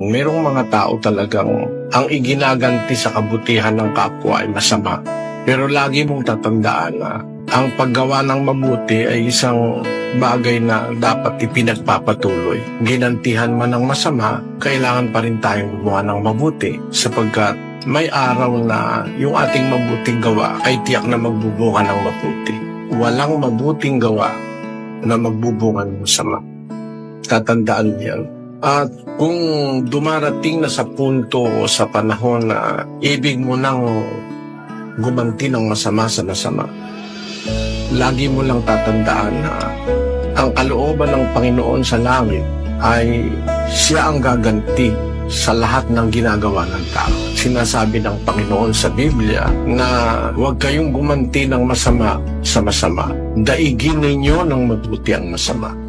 Merong mga tao talagang ang iginaganti sa kabutihan ng kapwa ay masama. Pero lagi mong tatandaan na ang paggawa ng mabuti ay isang bagay na dapat ipinagpapatuloy. Ginantihan man ng masama, kailangan pa rin tayong gumawa ng mabuti sapagkat may araw na yung ating mabuting gawa ay tiyak na magbubunga ng mabuti. Walang mabuting gawa na magbubunga ng masama. Tatandaan niyan. At kung dumarating na sa punto o sa panahon na ibig mo nang gumanti ng masama sa masama, lagi mo lang tatandaan na ang kalooban ng Panginoon sa langit ay siya ang gaganti sa lahat ng ginagawa ng tao. Sinasabi ng Panginoon sa Biblia na huwag kayong gumanti ng masama sa masama. Daigin ninyo ng mabuti ang masama.